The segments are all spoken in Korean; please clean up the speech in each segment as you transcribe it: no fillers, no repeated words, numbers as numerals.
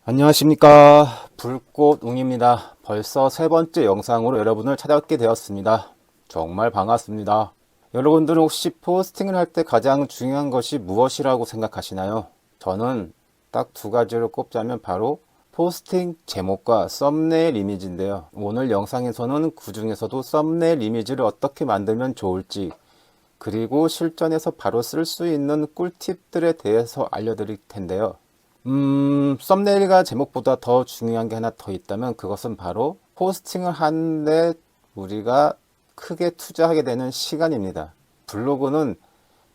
안녕하십니까, 불꽃웅입니다. 벌써 세 번째 영상으로 여러분을 찾아뵙게 되었습니다. 정말 반갑습니다. 여러분들은 혹시 포스팅을 할 때 가장 중요한 것이 무엇이라고 생각하시나요? 저는 딱 두 가지를 꼽자면 바로 포스팅 제목과 썸네일 이미지인데요. 오늘 영상에서는 그 중에서도 썸네일 이미지를 어떻게 만들면 좋을지, 그리고 실전에서 바로 쓸 수 있는 꿀팁들에 대해서 알려드릴 텐데요. 썸네일과 제목보다 더 중요한 게 하나 더 있다면 그것은 바로 포스팅을 하는데 우리가 크게 투자하게 되는 시간입니다. 블로그는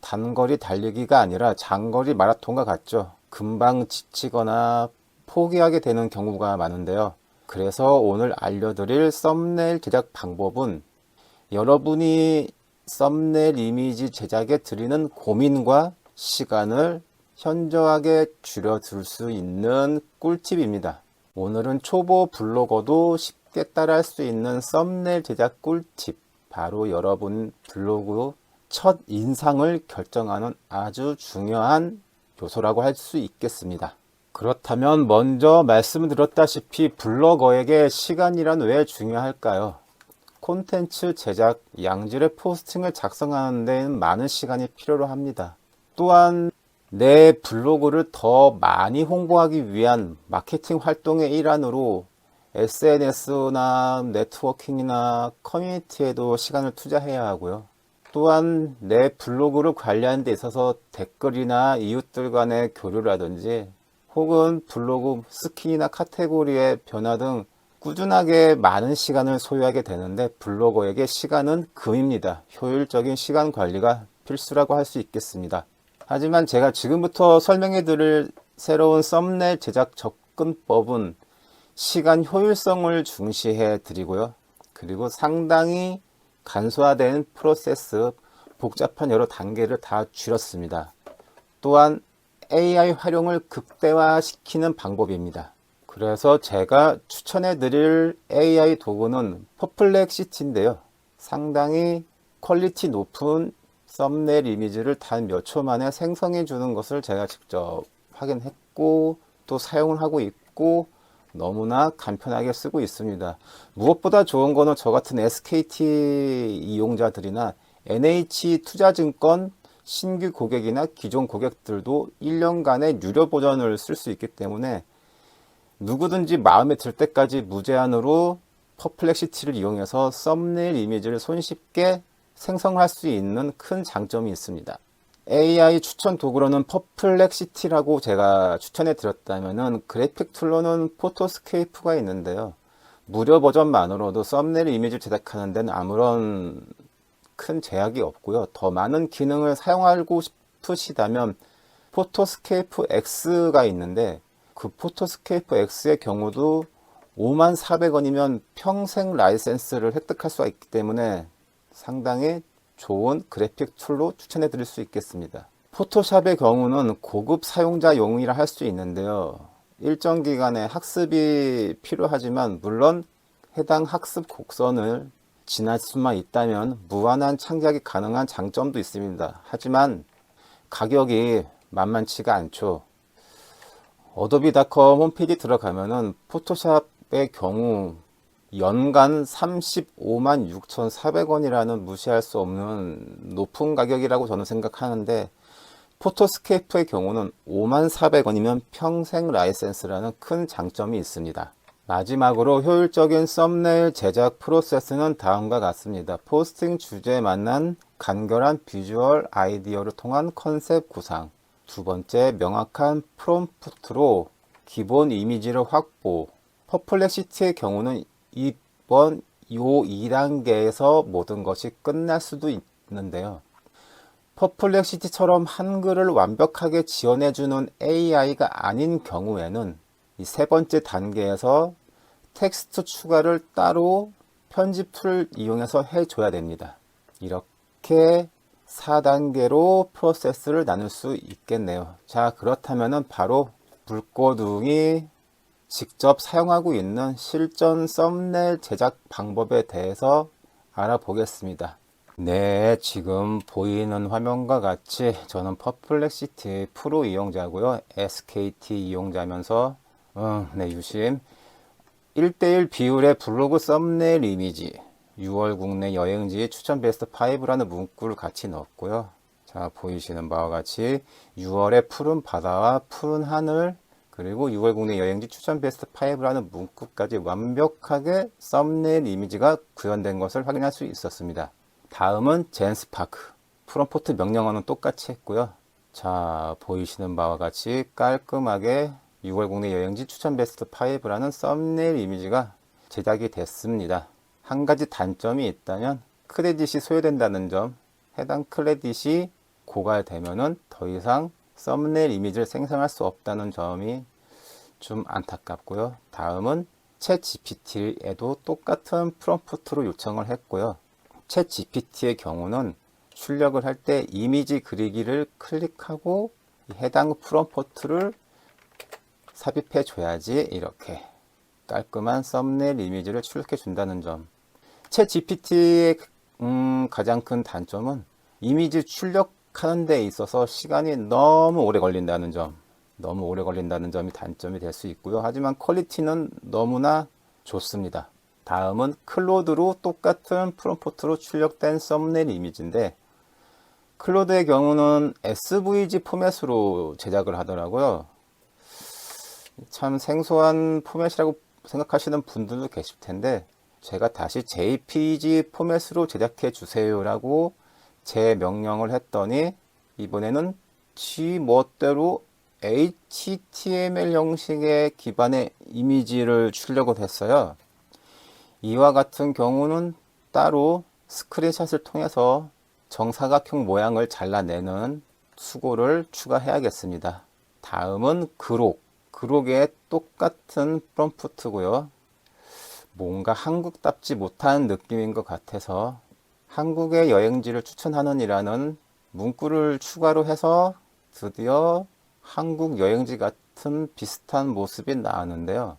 단거리 달리기가 아니라 장거리 마라톤과 같죠. 금방 지치거나 포기하게 되는 경우가 많은데요. 그래서 오늘 알려드릴 썸네일 제작 방법은 여러분이 썸네일 이미지 제작에 들이는 고민과 시간을 현저하게 줄여줄 수 있는 꿀팁입니다. 오늘은 초보 블로거도 쉽게 따라할 수 있는 썸네일 제작 꿀팁, 바로 여러분 블로그 첫 인상을 결정하는 아주 중요한 요소라고 할 수 있겠습니다. 그렇다면 먼저 말씀드렸다시피 블로거에게 시간이란 왜 중요할까요? 콘텐츠 제작, 양질의 포스팅을 작성하는 데는 많은 시간이 필요로 합니다. 또한 내 블로그를 더 많이 홍보하기 위한 마케팅 활동의 일환으로 SNS나 네트워킹이나 커뮤니티에도 시간을 투자해야 하고요. 또한 내 블로그를 관리하는 데 있어서 댓글이나 이웃들 간의 교류라든지 혹은 블로그 스킨이나 카테고리의 변화 등 꾸준하게 많은 시간을 소요하게 되는데 블로거에게 시간은 금입니다. 효율적인 시간 관리가 필수라고 할 수 있겠습니다. 하지만 제가 지금부터 설명해 드릴 새로운 썸네일 제작 접근법은 시간 효율성을 중시해 드리고요. 그리고 상당히 간소화된 프로세스, 복잡한 여러 단계를 다 줄였습니다. 또한 AI 활용을 극대화시키는 방법입니다. 그래서 제가 추천해 드릴 AI 도구는 퍼플렉시티인데요. 상당히 퀄리티 높은 썸네일 이미지를 단 몇 초 만에 생성해 주는 것을 제가 직접 확인했고 또 사용을 하고 있고 너무나 간편하게 쓰고 있습니다. 무엇보다 좋은 거는 저 같은 SKT 이용자들이나 NH투자증권 신규 고객이나 기존 고객들도 1년간의 유료 버전을 쓸 수 있기 때문에 누구든지 마음에 들 때까지 무제한으로 퍼플렉시티를 이용해서 썸네일 이미지를 손쉽게 생성할 수 있는 큰 장점이 있습니다. AI 추천 도구로는 퍼플렉시티라고 제가 추천해 드렸다면은 그래픽 툴로는 포토스케이프가 있는데요. 무료 버전만으로도 썸네일 이미지를 제작하는 데는 아무런 큰 제약이 없고요. 더 많은 기능을 사용하고 싶으시다면 포토스케이프 X가 있는데 그 포토스케이프 X의 경우도 54,000원이면 평생 라이센스를 획득할 수가 있기 때문에 상당히 좋은 그래픽 툴로 추천해 드릴 수 있겠습니다. 포토샵의 경우는 고급 사용자용이라 할 수 있는데요. 일정 기간의 학습이 필요하지만 물론 해당 학습 곡선을 지날 수만 있다면 무한한 창작이 가능한 장점도 있습니다. 하지만 가격이 만만치가 않죠. 어도비닷컴 홈페이지 들어가면은 포토샵의 경우 연간 35만 6,400원이라는 무시할 수 없는 높은 가격이라고 저는 생각하는데 포토스케이프의 경우는 5만 400원이면 평생 라이센스라는 큰 장점이 있습니다. 마지막으로 효율적인 썸네일 제작 프로세스는 다음과 같습니다. 포스팅 주제에 맞는 간결한 비주얼 아이디어를 통한 컨셉 구상, 두 번째, 명확한 프롬프트로 기본 이미지를 확보. 퍼플렉시티의 경우는 이번 요 2단계에서 모든 것이 끝날 수도 있는데요. 퍼플렉시티처럼 한글을 완벽하게 지원해주는 AI가 아닌 경우에는 이 세 번째 단계에서 텍스트 추가를 따로 편집 툴을 이용해서 해줘야 됩니다. 이렇게 4단계로 프로세스를 나눌 수 있겠네요. 자, 그렇다면 바로 불꽃웅이 직접 사용하고 있는 실전 썸네일 제작 방법에 대해서 알아보겠습니다. 네, 지금 보이는 화면과 같이 저는 퍼플렉시티 프로 이용자고요. SKT 이용자면서 네, 유심. 1대1 비율의 블로그 썸네일 이미지 6월 국내 여행지 추천 베스트 5라는 문구를 같이 넣었고요. 자, 보이시는 바와 같이 6월의 푸른 바다와 푸른 하늘 그리고 6월 국내 여행지 추천 베스트 5라는 문구까지 완벽하게 썸네일 이미지가 구현된 것을 확인할 수 있었습니다. 다음은 젠스파크. 프롬프트 명령어는 똑같이 했고요. 자, 보이시는 바와 같이 깔끔하게 6월 국내 여행지 추천 베스트 5라는 썸네일 이미지가 제작이 됐습니다. 한 가지 단점이 있다면 크레딧이 소요된다는 점, 해당 크레딧이 고갈되면은 더 이상 썸네일 이미지를 생성할 수 없다는 점이 좀 안타깝고요. 다음은 챗 GPT에도 똑같은 프롬프트로 요청을 했고요. 챗 GPT의 경우는 출력을 할 때 이미지 그리기를 클릭하고 해당 프롬프트를 삽입해 줘야지 이렇게 깔끔한 썸네일 이미지를 출력해 준다는 점. 챗 GPT의 가장 큰 단점은 이미지 출력하는 데 있어서 시간이 너무 오래 걸린다는 점. 너무 오래 걸린다는 점이 단점이 될 수 있고요. 하지만 퀄리티는 너무나 좋습니다. 다음은 클로드로 똑같은 프롬프트로 출력된 썸네일 이미지인데 클로드의 경우는 SVG 포맷으로 제작을 하더라고요. 참 생소한 포맷이라고 생각하시는 분들도 계실 텐데 제가 다시 JPG 포맷으로 제작해 주세요라고 제 명령을 했더니 이번에는 지 멋대로 HTML 형식의 기반의 이미지를 출력을 했어요. 이와 같은 경우는 따로 스크린샷을 통해서 정사각형 모양을 잘라내는 수고를 추가해야겠습니다. 다음은 그록의 똑같은 프롬프트고요. 뭔가 한국답지 못한 느낌인 것 같아서 한국의 여행지를 추천하는 이라는 문구를 추가로 해서 드디어 한국 여행지 같은 비슷한 모습이 나왔는데요.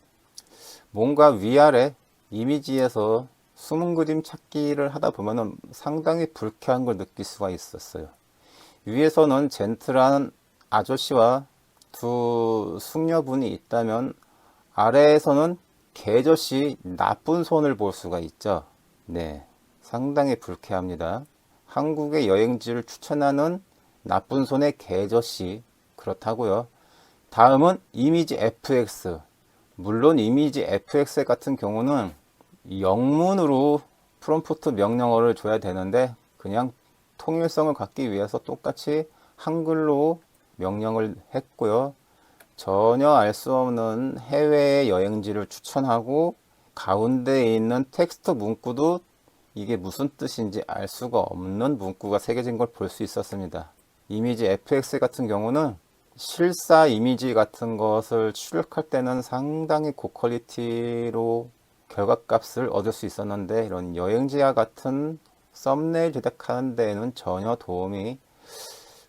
뭔가 위아래 이미지에서 숨은 그림 찾기를 하다 보면 상당히 불쾌한 걸 느낄 수가 있었어요. 위에서는 젠틀한 아저씨와 두 숙녀분이 있다면 아래에서는 개저씨 나쁜 손을 볼 수가 있죠. 네, 상당히 불쾌합니다. 한국의 여행지를 추천하는 나쁜 손의 개저씨 그렇다고요. 다음은 이미지 FX. 물론 이미지 FX 같은 경우는 영문으로 프롬프트 명령어를 줘야 되는데 그냥 통일성을 갖기 위해서 똑같이 한글로 명령을 했고요. 전혀 알 수 없는 해외 여행지를 추천하고 가운데에 있는 텍스트 문구도 이게 무슨 뜻인지 알 수가 없는 문구가 새겨진 걸 볼 수 있었습니다. 이미지 FX 같은 경우는 실사 이미지 같은 것을 출력할 때는 상당히 고퀄리티로 결과값을 얻을 수 있었는데 이런 여행지와 같은 썸네일 제작하는 데에는 전혀 도움이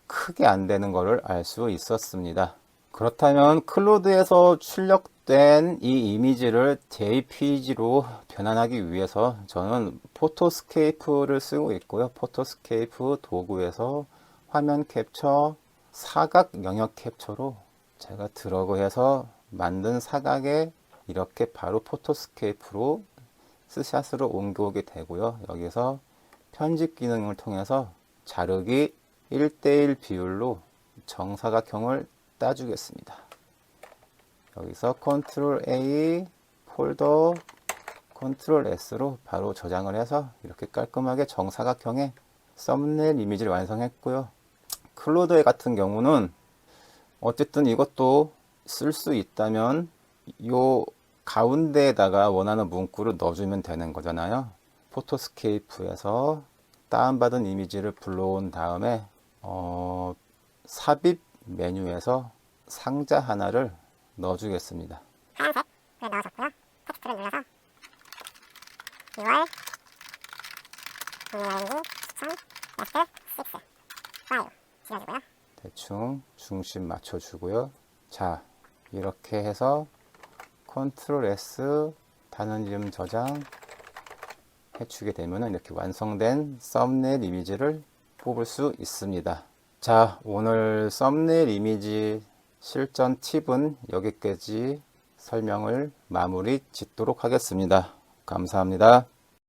크게 안 되는 것을 알 수 있었습니다. 그렇다면 클로드에서 출력된 이 이미지를 JPG로 변환하기 위해서 저는 포토스케이프를 쓰고 있고요. 포토스케이프 도구에서 화면 캡처, 사각 영역 캡처로 제가 드래그해서 만든 사각에 이렇게 바로 포토스케이프로 스샷으로 옮겨오게 되고요. 여기서 편집 기능을 통해서 자르기 1대1 비율로 정사각형을 따주겠습니다. 여기서 컨트롤 A 폴더 컨트롤 S로 바로 저장을 해서 이렇게 깔끔하게 정사각형의 썸네일 이미지를 완성했고요. 클로드 같은 경우는 어쨌든 이것도 쓸 수 있다면 요 가운데에다가 원하는 문구를 넣어주면 되는 거잖아요. 포토스케이프에서 다운받은 이미지를 불러온 다음에 삽입 메뉴에서 상자 하나를 넣어주겠습니다. 하얀색 넣어줬고요. 텍스트를 눌러서 6월 국내여행지 추천 베스트 6 5 지어주고요. 대충 중심 맞춰주고요. 자, 이렇게 해서 컨트롤 S 단원지름 저장 해주게 되면 이렇게 완성된 썸네일 이미지를 뽑을 수 있습니다. 자, 오늘 썸네일 이미지 실전 팁은 여기까지 설명을 마무리 짓도록 하겠습니다. 감사합니다.